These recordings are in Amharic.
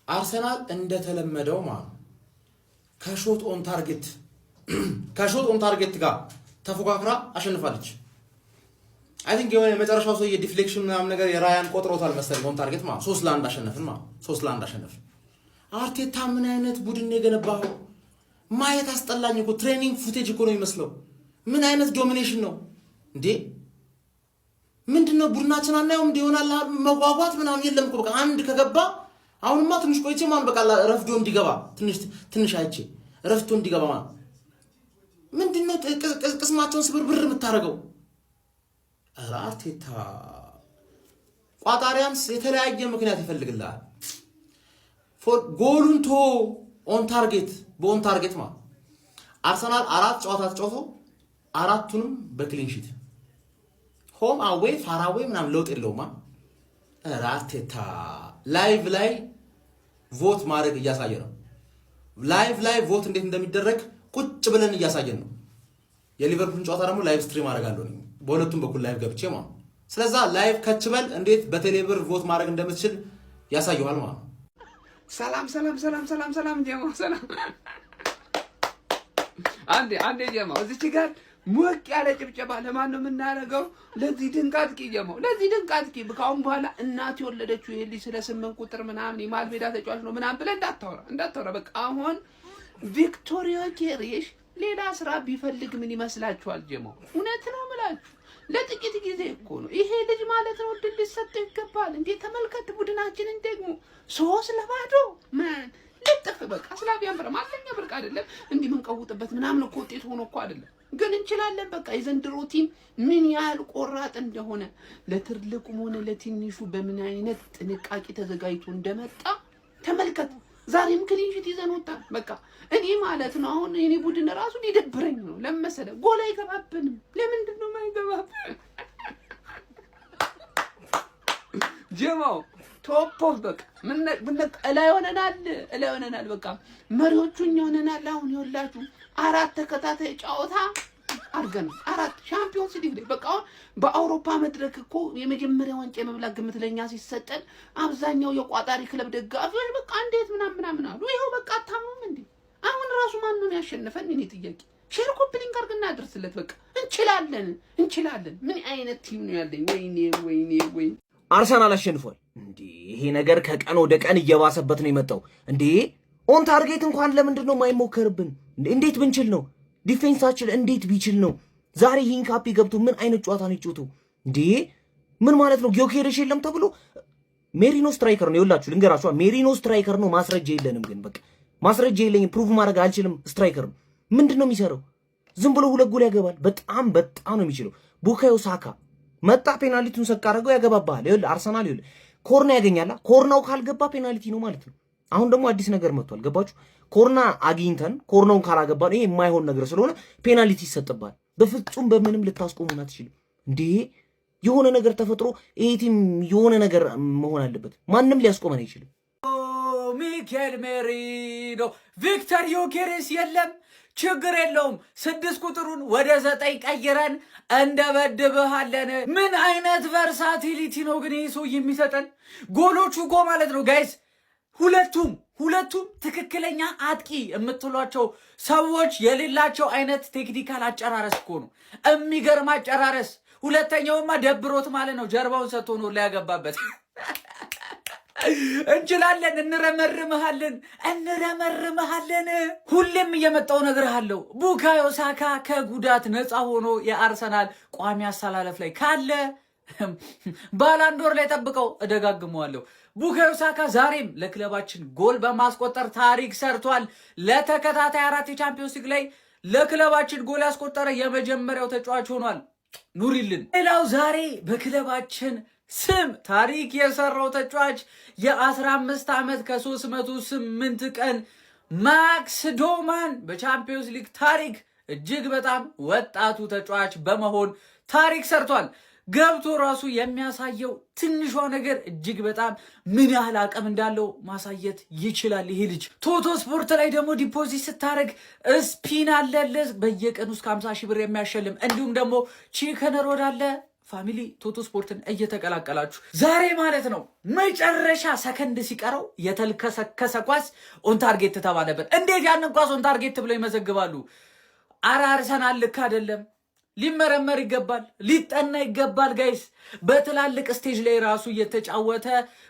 አርሰናል እንደተለመደው ማለት ከሾት ኦን ታርጌት ጋር ተፎካክራ አሸንፋለች። አይ ቲንክ የሆነ የመጨረሻው ሰው የዲፍሌክሽን ምናምን ነገር የራያን ቆጥሮታል መሰለኝ። ኦን ታርጌት ማለት 3-1 አሸነፍን ማለት 3-1 አሸነፍን። አርቴታ ምን አይነት ቡድን የገነባው ማየት አስጠላኝ እኮ። ትሬኒንግ ፉቴጅ እኮ ነው የሚመስለው። ምን አይነት ዶሚኔሽን ነው እንዴ? ምንድነው ቡድናችን አናየውም እንዴ? ይሆናል መጓጓት ምናምን የለም እኮ በቃ አንድ ከገባ አሁንማ ትንሽ ቆይቼ ማን በቃ ረፍዶ እንዲገባ ትንሽ አይቼ ረፍቶ እንዲገባ ማለት ምንድነው ቅስማቸውን ስብርብር የምታደርገው? አርቴታ ቋጣሪያንስ የተለያየ ምክንያት ይፈልግልሃል። ጎሉን ቶ ኦን ታርጌት ማለት አርሰናል 4 ጨዋታ ተጫውቶ 4ቱንም በክሊን ሺት ሆም አዌይ ፋር አዌይ ምናምን ለውጥ የለውም። አርቴታ ላይቭ ላይ ቮት ማድረግ እያሳየ ነው። ላይቭ ላይ ቮት እንዴት እንደሚደረግ ቁጭ ብለን እያሳየን ነው። የሊቨርፑልን ጨዋታ ደግሞ ላይቭ ስትሪም አደርጋለሁ እኔ በሁለቱም በኩል ላይቭ ገብቼ ማለት ነው። ስለዛ ላይቭ ከችበል እንዴት በቴሌብር ቮት ማድረግ እንደምትችል ያሳየዋል ማለት ነው። ሰላም ጀማ ሰላም። አንዴ ጀማ እዚች ጋር ሞቅ ያለ ጭብጨባ ለማን ነው የምናደርገው? ለዚህ ድንቅ አጥቂ ጀማው፣ ለዚህ ድንቅ አጥቂ ካሁን በኋላ እናት የወለደችው ይሄ ልጅ ስለ 8 ቁጥር ምናምን የማል ሜዳ ተጫዋች ነው ምናምን ብለህ እንዳታወራ። በቃ አሁን ቪክቶሪያ ኬሬሽ ሌላ ስራ ቢፈልግ ምን ይመስላችኋል ጀማው? እውነት ነው የምላችሁ ለጥቂት ጊዜ እኮ ነው ይሄ ልጅ ማለት ነው ድል ሊሰጠው ይገባል። እንዴ ተመልከት ቡድናችንን ደግሞ 3-0 ማን ልጥፍ በቃ ስላቪያን ብራ ማለኛ ብርቅ አይደለም እንዲህ መንቀውጥበት ምናምን እኮ ውጤት ሆኖ እኮ አይደለም ግን እንችላለን። በቃ የዘንድሮ ቲም ምን ያህል ቆራጥ እንደሆነ ለትልቁም ሆነ ለትንሹ በምን አይነት ጥንቃቄ ተዘጋጅቶ እንደመጣ ተመልከት። ዛሬም ክሊንሺት ይዘን ወጣን። በቃ እኔ ማለት ነው አሁን የኔ ቡድን ራሱ ሊደብረኝ ነው። ለምሳሌ ጎል አይገባብንም። ለምንድን ነው የማይገባብን? ጀማው ቶፕ ኦፍ በቃ ምን እላይ ሆነናል። በቃ መሪዎቹ እኛ ሆነናል። አሁን ይኸውላችሁ 4 ተከታታይ ጨዋታ አድርገን 4 ሻምፒዮንስ ሊግ ላይ በቃ በአውሮፓ መድረክ እኮ የመጀመሪያ ዋንጫ የመብላት ግምት ለኛ ሲሰጠን አብዛኛው የቋጣሪ ክለብ ደጋፊዎች በቃ እንዴት ምናምን አሉ። ይሄው በቃ አታምኑም እንዴ? አሁን ራሱ ማን ነው ያሸነፈን? እኔ ጥያቄ ሼር ኮፕሊንግ አድርገና አድርስለት። በቃ እንችላለን። ምን አይነት ቲም ነው ያለኝ? ወይኔ አርሰናል አሸንፏል እንዴ! ይሄ ነገር ከቀን ወደ ቀን እየባሰበት ነው የመጣው እንዴ! ኦን ታርጌት እንኳን ለምንድን ነው የማይሞከርብን? እንዴት ብንችል ነው? ዲፌንሳችን እንዴት ቢችል ነው? ዛሬ ሂንካፒ ገብቶ ምን አይነት ጨዋታ ነው የጨዋታው እንዴ? ምን ማለት ነው? ጊዮኬሬሽ የለም ተብሎ ሜሪኖ ስትራይከር ነው። ይኸውላችሁ ልንገራችሁ፣ ሜሪኖ ስትራይከር ነው። ማስረጃ የለንም ግን በቃ ማስረጃ የለኝም። ፕሩቭ ማድረግ አልችልም። ስትራይከር ነው። ምንድነው የሚሰራው? ዝም ብሎ 2 ጎል ያገባል። በጣም ነው የሚችለው። ቡካዮ ሳካ መጣ፣ ፔናልቲውን ሰቅ አደረገው፣ ያገባባል። ይኸውልህ አርሰናል ይኸውልህ ኮርና ያገኛላ። ኮርናው ካልገባ ፔናልቲ ነው ማለት ነው። አሁን ደግሞ አዲስ ነገር መጥቷል። ገባችሁ? ኮርና አግኝተን ኮርናውን ካላገባን ይሄ የማይሆን ነገር ስለሆነ ፔናልቲ ይሰጥባል። በፍጹም በምንም ልታስቆሙን አትችልም እንዴ! የሆነ ነገር ተፈጥሮ ይሄ ቲም የሆነ ነገር መሆን አለበት። ማንም ሊያስቆመን አይችልም። ሚኬል ሜሪኖ ቪክተር ዮኬሬስ የለም ችግር የለውም 6 ቁጥሩን ወደ 9 ቀይረን እንደበድብሃለን። ምን አይነት ቨርሳቲሊቲ ነው ግን ይሄ ሰው የሚሰጠን! ጎሎቹ ማለት ነው ጋይስ ሁለቱም ትክክለኛ አጥቂ የምትሏቸው ሰዎች የሌላቸው አይነት ቴክኒካል አጨራረስ እኮ ነው። የሚገርም አጨራረስ። ሁለተኛውማ ደብሮት ማለት ነው ጀርባውን ሰጥቶ ነው ሊያገባበት። እንችላለን፣ እንረመርምሃለን። ሁሌም እየመጣው እነግርሃለሁ ቡካዮ ሳካ ከጉዳት ነፃ ሆኖ የአርሰናል ቋሚ አሰላለፍ ላይ ካለ ባላንዶር ላይ ጠብቀው እደጋግመዋለሁ። ቡካዮ ሳካ ዛሬም ለክለባችን ጎል በማስቆጠር ታሪክ ሰርቷል። ለተከታታይ 4 የቻምፒዮንስ ሊግ ላይ ለክለባችን ጎል ያስቆጠረ የመጀመሪያው ተጫዋች ሆኗል። ኑሪልን። ሌላው ዛሬ በክለባችን ስም ታሪክ የሰራው ተጫዋች የ15 ዓመት ከ308 ቀን ማክስ ዶማን በቻምፒዮንስ ሊግ ታሪክ እጅግ በጣም ወጣቱ ተጫዋች በመሆን ታሪክ ሰርቷል። ገብቶ ራሱ የሚያሳየው ትንሿ ነገር እጅግ በጣም ምን ያህል አቅም እንዳለው ማሳየት ይችላል ይሄ ልጅ። ቶቶ ስፖርት ላይ ደግሞ ዲፖዚት ስታደርግ ስፒን አለለ በየቀኑ እስከ 50 ሺህ ብር የሚያሸልም እንዲሁም ደግሞ ቺከን ሮድ አለ ፋሚሊ ቶቶ ስፖርትን እየተቀላቀላችሁ ዛሬ ማለት ነው መጨረሻ ሰከንድ ሲቀረው የተልከሰከሰ ኳስ ኦን ታርጌት ተባለበት። እንዴት ያንን ኳስ ኦን ታርጌት ብለው ይመዘግባሉ? አርሰናል ልክ አይደለም። ሊመረመር ይገባል፣ ሊጠና ይገባል ጋይስ። በትላልቅ ስቴጅ ላይ ራሱ እየተጫወተ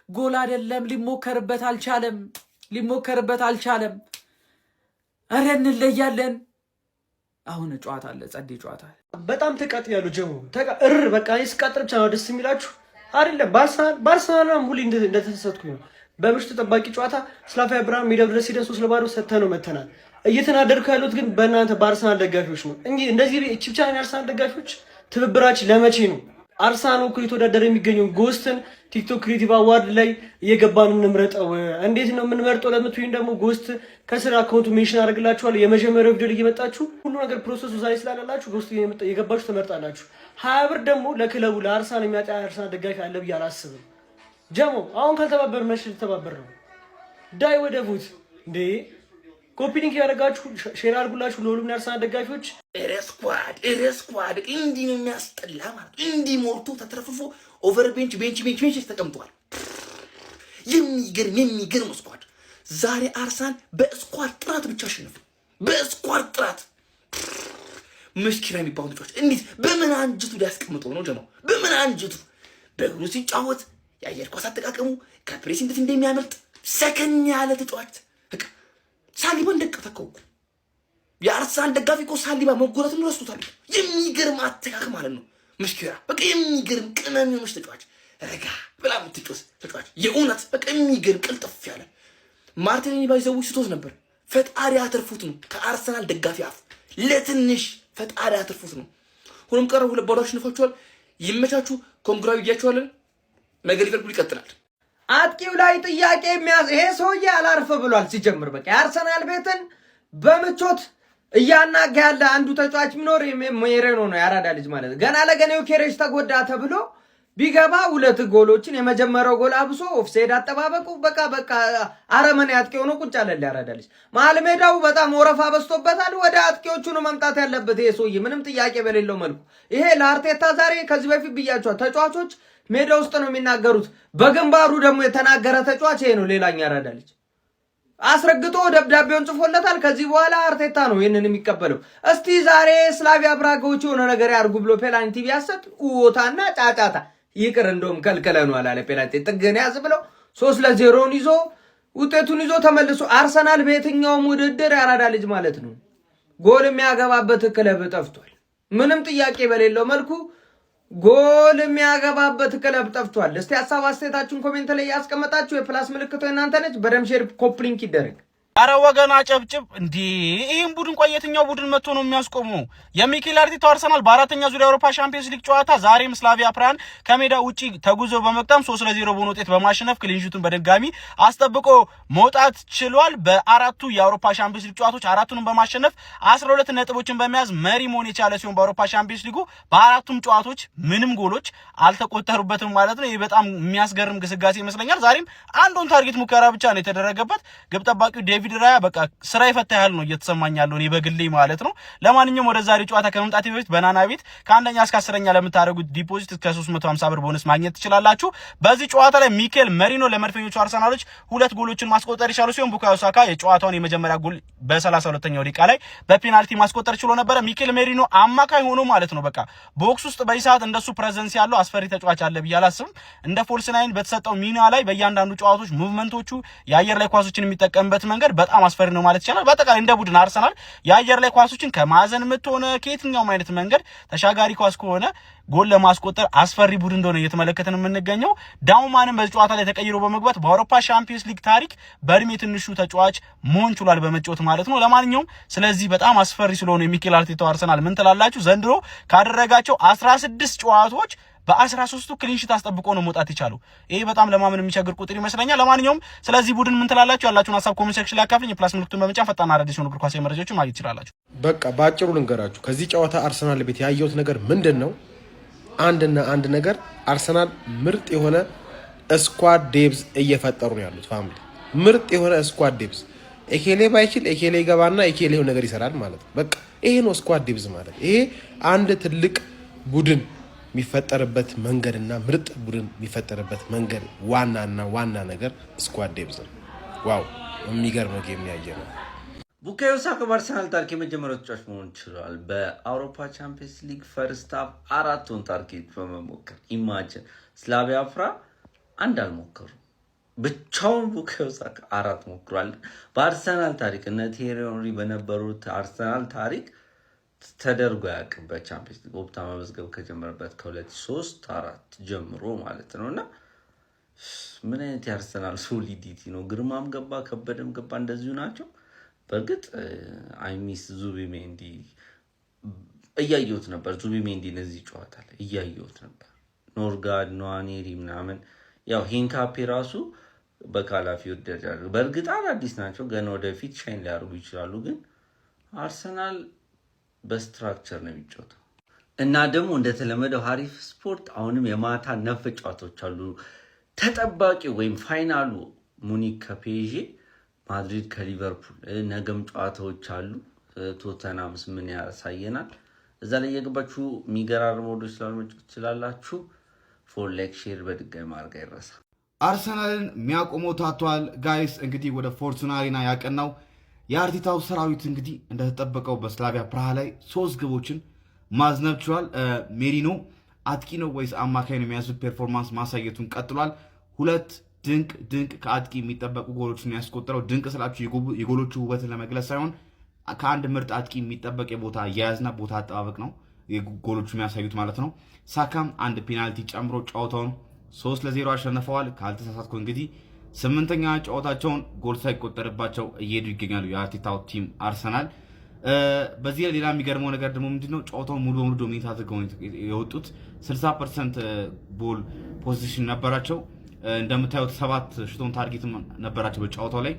ጎል አይደለም ሊሞከርበት አልቻለም። አረ እንለያለን። አሁን ጨዋታ አለ፣ ጸዴ ጨዋታ በጣም ተቃጥያሉ ጀሙ በቃ እስካጥር ብቻ ነው ደስ የሚላችሁ አይደለም። ባርሰናል ሙሉ እንደተሰጥኩኝ ነው። በምሽቱ ጠባቂ ጨዋታ ስላቪያ ብራን ሜዳ ድረስ ሄደን 3-0 ሰጥተነው መተናል። እየተናደድኩ ያሉት ግን በእናንተ ባርሰናል ደጋፊዎች ነው እንጂ እንደዚህ ቺፕቻ አርሰናል ደጋፊዎች ትብብራችን ለመቼ ነው? አርሰናል እኮ የተወዳደረ የሚገኘው ጎስትን ቲክቶክ ክሬቲቭ አዋርድ ላይ እየገባን እንምረጠው። እንዴት ነው የምንመርጠው ለምትዩኝ ደግሞ ጎስት ከስራ አካውንቱ ሜንሽን አድርግላችኋለሁ። የመጀመሪያው ቪዲዮ ላይ እየመጣችሁ ሁሉ ነገር ፕሮሰሱ ዛሬ ስላላላችሁ ጎስት እየገባችሁ ትመርጣላችሁ። 20 ብር ደግሞ ለክለቡ ለአርሰናል የሚያጣ አርሰናል ደጋፊ አለ ብዬ አላስብም። ጀሞ አሁን ካልተባበር መች ልተባበር ነው? ዳይ ወደ ቡት እንዴ ኮፒኒንግ ያደረጋችሁ ሼር አድርጉላችሁ ለሁሉም የአርሰናል ደጋፊዎች። ኤሬስኳድ እንዲህ ነው የሚያስጠላ ማለት ነው። እንዲህ ሞልቶ ተትረፍፎ ኦቨር ቤንች ተቀምጧል። የሚገርም ስኳድ ዛሬ አርሰናል በስኳድ ጥራት ብቻ አሸነፈ። በስኳድ ጥራት ምስኪና የሚባሉ ተጫዋች እንዴት በምን አንጅቱ ሊያስቀምጠው ነው ጀማው? በምን አንጅቱ በእግሩ ሲጫወት የአየር ኳስ አጠቃቀሙ ከፕሬስ እንዴት እንደሚያመልጥ ሰከን ያለ ተጫዋች በቃ ሳሊባ እንደቀተከው የአርሰናል ደጋፊ እኮ ሳሊባ መጎዳቱን ረስቶታል። የሚገርም አተካክ ማለት ነው። ምስኪራ በቃ የሚገርም ቅመም የሆነች ተጫዋች ረጋ ብላ የምትጮስ ተጫዋች የእውነት በቃ የሚገርም ቅልጥፍ ያለ ማርቲኔሊ ባይዘው ስቶት ነበር። ፈጣሪ አትርፉት ነው ከአርሰናል ደጋፊ አፍ ለትንሽ ፈጣሪ አትርፉት ነው። ሁሉም ቀረው 2-0 አሸንፋችኋል። ይመቻችሁ። ኮንግራው ይያችኋል። ነገ ሊቨርፑል ይቀጥላል። አጥቂው ላይ ጥያቄ ይሄ ሰውዬ አላርፍ ብሏል። ሲጀምር በቃ የአርሰናል ቤትን በምቾት እያናጋ ያለ አንዱ ተጫዋች ሚኖር ሜሬኖ ነው። ያራዳ ልጅ ማለት ገና ለገናው ኬሬጅ ተጎዳ ተብሎ ቢገባ 2 ጎሎችን የመጀመሪያው ጎል አብሶ ኦፍሳይድ አጠባበቁ በቃ አረመኔ አጥቂ ሆኖ ቁጭ አለ። ያራዳ ልጅ መሀል ሜዳው በጣም ወረፋ በዝቶበታል። ወደ አጥቂዎቹ ነው መምጣት ያለበት ይሄ ሰውዬ ምንም ጥያቄ በሌለው መልኩ። ይሄ ለአርቴታ ዛሬ ከዚህ በፊት ብያቸዋል። ተጫዋቾች ሜዳ ውስጥ ነው የሚናገሩት። በግንባሩ ደግሞ የተናገረ ተጫዋች ይሄ ነው። ሌላኛ ያራዳ ልጅ አስረግጦ ደብዳቤውን ጽፎለታል። ከዚህ በኋላ አርቴታ ነው ይሄንን የሚቀበለው። እስቲ ዛሬ ስላቪያ ብራጋዎች የሆነ ነገር ያርጉ ብሎ ፔናልቲ ቢያሰጥ ኡታና ጫጫታ ይቅር እንደውም ከልከለኗል አለ። ፔናልቲ ጥገና ያዝ ብለው 3-0 ይዞ ውጤቱን ይዞ ተመልሶ አርሰናል በየትኛውም ውድድር ያራዳ ልጅ ማለት ነው ጎል የሚያገባበት ክለብ ጠፍቷል። ምንም ጥያቄ በሌለው መልኩ ጎል የሚያገባበት ክለብ ጠፍቷል። እስቲ ሐሳብ አስተያየታችሁን ኮሜንት ላይ ያስቀመጣችሁ። የፕላስ ምልክቱ እናንተ ነች። በደም ሼር ኮፕሊንክ ይደረግ። አረ ወገን አጨብጭብ እንዴ! ይሄን ቡድን ቆይ የትኛው ቡድን መጥቶ ነው የሚያስቆመው? የሚኬል አርቴታ አርሰናል በአራተኛ ዙር የአውሮፓ ሻምፒዮንስ ሊግ ጨዋታ ዛሬም ስላቪያ ፕራን ከሜዳ ውጪ ተጉዞ በመቅጠም 3-0 በሆነ ውጤት በማሸነፍ ክሊንሺቱን በድጋሚ አስጠብቆ መውጣት ችሏል። በአራቱ የአውሮፓ ሻምፒዮንስ ሊግ ጨዋታዎች አራቱንም በማሸነፍ 12 ነጥቦችን በመያዝ መሪ መሆን የቻለ ሲሆን በአውሮፓ ሻምፒዮንስ ሊጉ በአራቱም ጨዋታዎች ምንም ጎሎች አልተቆጠሩበትም ማለት ነው። ይሄ በጣም የሚያስገርም ግስጋሴ ይመስለኛል። ዛሬም አንድ ኦን ታርጌት ሙከራ ብቻ ነው የተደረገበት። ግብ ጠባቂው ዴቪድ ራያ በቃ ስራ ይፈታ ያህል ነው እየተሰማኝ ያለው እኔ በግሌ ማለት ነው። ለማንኛውም ወደ ዛሬ ጨዋታ ከመምጣቴ በፊት በናና ቤት ከአንደኛ እስከ 10ኛ ለምታደርጉት ዲፖዚት እስከ 350 ብር ቦነስ ማግኘት ትችላላችሁ። በዚህ ጨዋታ ላይ ሚኬል መሪኖ ለመድፈኞቹ አርሰናሎች 2 ጎሎችን ማስቆጠር ይቻሉ ሲሆን ቡካዮ ሳካ የጨዋታውን የመጀመሪያ ጎል በ32ኛው ደቂቃ ላይ በፔናልቲ ማስቆጠር ችሎ ነበር። ሚኬል መሪኖ አማካይ ሆኖ ማለት ነው በቃ ቦክስ ውስጥ በይሳት እንደሱ ፕሬዘንስ ያለው አስፈሪ ተጫዋች አለ ብዬ አላስብም። እንደ ፎልስ ናይን በተሰጠው ሚና ላይ በእያንዳንዱ ጨዋታዎች ሙቭመንቶቹ የአየር ላይ ኳሶችን የሚጠቀምበት መንገድ በጣም አስፈሪ ነው ማለት ይችላል። በአጠቃላይ እንደ ቡድን አርሰናል የአየር ላይ ኳሶችን ከማዕዘን ምት ሆነ ከየትኛውም አይነት መንገድ ተሻጋሪ ኳስ ከሆነ ጎል ለማስቆጠር አስፈሪ ቡድን እንደሆነ እየተመለከተን የምንገኘው። ዳውማንም በዚህ ጨዋታ ላይ ተቀይሮ በመግባት በአውሮፓ ሻምፒዮንስ ሊግ ታሪክ በእድሜ ትንሹ ተጫዋች መሆን ችሏል በመጫወት ማለት ነው። ለማንኛውም ስለዚህ በጣም አስፈሪ ስለሆነ የሚኬል አርቴታው አርሰናል ምን ትላላችሁ? ዘንድሮ ካደረጋቸው 16 ጨዋታዎች በ13ቱ ክሊንሺት አስጠብቆ ነው መውጣት ይቻላል። ይሄ በጣም ለማመን የሚቸግር ቁጥር ይመስለኛል። ለማንኛውም ስለዚህ ቡድን ምን ትላላችሁ? ያላችሁን ሀሳብ ኮሜንት ሴክሽን ላይ አካፍሉኝ። የፕላስ ምልክቱን በመጫን ፈጣን አዳዲስ የሆኑ እግር ኳስ መረጃዎችን ማግኘት ትችላላችሁ። በቃ ባጭሩ ልንገራችሁ ከዚህ ጨዋታ አርሰናል ቤት ያየሁት ነገር ምንድነው? አንድ ነገር አርሰናል ምርጥ የሆነ ስኳድ ዴብዝ እየፈጠሩ ነው ያሉት። ፋሚሊ ምርጥ የሆነ ስኳድ ዴብዝ ኤኬሌ ባይችል ኤኬሌ ይገባና ኤኬሌው ነገር ይሰራል ማለት ነው። በቃ ይሄ ነው ስኳድ ዴብዝ ማለት። ይሄ አንድ ትልቅ ቡድን የሚፈጠርበት መንገድና ምርጥ ቡድን የሚፈጠርበት መንገድ ዋና ነገር ስኳድ ዴፕዝ ነው። ዋው የሚገርም ጌም ያየ ነው። ቡካዮ ሳካ በአርሰናል ታሪክ የመጀመሪያው ተጫዋች መሆን ችሏል። በአውሮፓ ቻምፒየንስ ሊግ ፈርስት ሃፍ 4 ኦን ታርጌት በመሞከር ኢማጂን። ስላቪያ ፕራግ አንድ አልሞከሩ፣ ብቻውን ቡካዮ ሳካ 4 ሞክሯል። በአርሰናል ታሪክ እነ ቴሪ ሄንሪ በነበሩት አርሰናል ታሪክ ተደርጎ ያውቅም። በቻምፒየንስ ሊግ ኦፕታ መመዝገብ ከጀመረበት ከ2003-4 ጀምሮ ማለት ነው። እና ምን አይነት የአርሰናል ሶሊዲቲ ነው! ግርማም ገባ ከበደም ገባ እንደዚሁ ናቸው። በእርግጥ አይሚስ ዙቢሜንዲ እያየሁት ነበር። ዙቢሜንዲ እነዚህ ጨዋታ ላይ እያየሁት ነበር። ኖርጋርድ ኗኔሪ ምናምን ያው ሂንካፔ ራሱ በካላፊ ወደዳሉ። በእርግጥ አዳዲስ ናቸው፣ ገና ወደፊት ሻይን ሊያደርጉ ይችላሉ። ግን አርሰናል በስትራክቸር ነው የሚጫወተው። እና ደግሞ እንደተለመደው ሀሪፍ ስፖርት አሁንም የማታ ነፍ ጨዋታዎች አሉ። ተጠባቂ ወይም ፋይናሉ ሙኒክ ከፔዤ፣ ማድሪድ ከሊቨርፑል፣ ነገም ጨዋታዎች አሉ። ቶተናምስ ምን ያሳየናል? እዛ ላይ የገባችሁ የሚገራርሙ ወዶች ስላልመጫወት ትችላላችሁ። ፎር ላይክ ሼር በድጋሚ ማድረግ አይረሳ። አርሰናልን የሚያቆመው ታቷል ጋይስ። እንግዲህ ወደ ፎርቱና አሬና ያቀናው የአርቴታው ሰራዊት እንግዲህ እንደተጠበቀው በስላቪያ ፕራሃ ላይ 3 ግቦችን ማዝነብ ችሏል። ሜሪኖ አጥቂ ነው ወይስ አማካይ ነው የሚያስብ ፐርፎርማንስ ማሳየቱን ቀጥሏል። 2 ድንቅ ከአጥቂ የሚጠበቁ ጎሎችን ያስቆጠረው። ድንቅ ስላችሁ የጎሎቹ ውበትን ለመግለጽ ሳይሆን ከአንድ ምርጥ አጥቂ የሚጠበቅ የቦታ አያያዝና ቦታ አጠባበቅ ነው ጎሎቹ የሚያሳዩት ማለት ነው። ሳካም 1 ፔናልቲ ጨምሮ ጨዋታውን 3-0 አሸንፈዋል። ካልተሳሳትኩ እንግዲህ 8ኛ ጨዋታቸውን ጎል ሳይቆጠርባቸው እየሄዱ ይገኛሉ የአርቴታው ቲም አርሰናል። በዚህ ሌላ የሚገርመው ነገር ደግሞ ምንድነው ጨዋታውን ሙሉ በሙሉ ዶሚኔት አድርገው የወጡት 60% ቦል ፖዚሽን ነበራቸው። እንደምታዩት 7 ሽቶን ታርጌት ነበራቸው በጨዋታው ላይ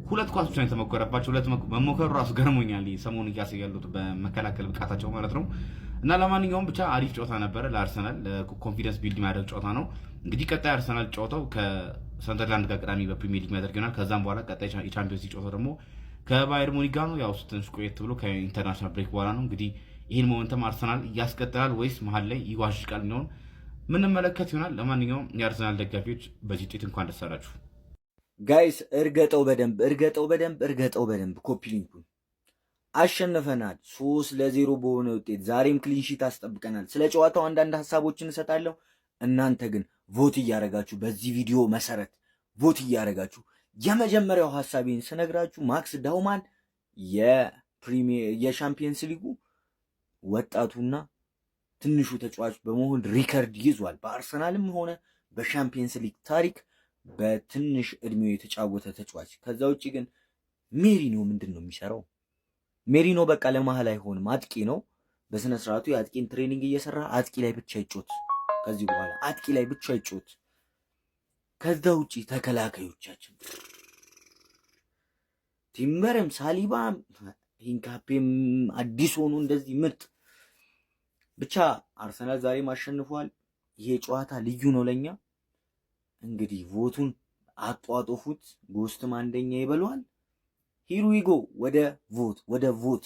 2 ኳሶች ነው የተሞከረባቸው። 2 መሞከሩ ራሱ ገርሞኛል። ሰሞኑን እያሳያሉት በመከላከል ብቃታቸው ማለት ነው። እና ለማንኛውም ብቻ አሪፍ ጨዋታ ነበረ ለአርሰናል። ኮንፊደንስ ቢልድ የሚያደርግ ጨዋታ ነው። እንግዲህ ቀጣይ አርሰናል ጨዋታው ከሰንደርላንድ ጋር ቅዳሜ በፕሪሚየር ሊግ የሚያደርግ ይሆናል። ከዛም በኋላ ቀጣይ የቻምፒዮንስ ሊግ ጨዋታው ደግሞ ከባየር ሙኒክ ጋር ነው። ያው ትንሽ ቆየት ብሎ ከኢንተርናሽናል ብሬክ በኋላ ነው። እንግዲህ ይህን ሞመንተም አርሰናል ያስቀጥላል ወይስ መሀል ላይ ይዋዥቃል የሚለውን ምንመለከት ይሆናል። ለማንኛውም የአርሰናል ደጋፊዎች በዚህ ውጤት እንኳን ደስ አላችሁ ጋይስ። እርገጠው በደንብ ኮፒ ሊንኩን አሸንፈናል 3-0 በሆነ ውጤት። ዛሬም ክሊንሺት አስጠብቀናል። ስለ ጨዋታው አንዳንድ ሀሳቦችን እሰጣለሁ። እናንተ ግን ቮት እያደረጋችሁ በዚህ ቪዲዮ መሰረት ቮት እያደረጋችሁ የመጀመሪያው ሀሳቤን ስነግራችሁ ማክስ ዳውማን የሻምፒየንስ ሊጉ ወጣቱና ትንሹ ተጫዋች በመሆን ሪከርድ ይዟል። በአርሰናልም ሆነ በሻምፒየንስ ሊግ ታሪክ በትንሽ እድሜው የተጫወተ ተጫዋች። ከዛ ውጭ ግን ሜሪኖ ምንድን ነው የሚሰራው? ሜሪኖ በቃ ለመሀል አይሆንም፣ አጥቂ ነው። በስነ ስርዓቱ የአጥቂን ትሬኒንግ እየሰራ አጥቂ ላይ ብቻ ይጮት። ከዚህ በኋላ አጥቂ ላይ ብቻ ይጮት። ከዛ ውጪ ተከላካዮቻችን ቲምበርም፣ ሳሊባም፣ ሂንካፔም አዲስ ሆኑ እንደዚህ ምርጥ። ብቻ አርሰናል ዛሬም አሸንፏል። ይሄ ጨዋታ ልዩ ነው ለኛ። እንግዲህ ቮቱን አጧጡፉት። ጎስትም አንደኛ ይበሏል። ሂሩ ይጎ ወደ ቮት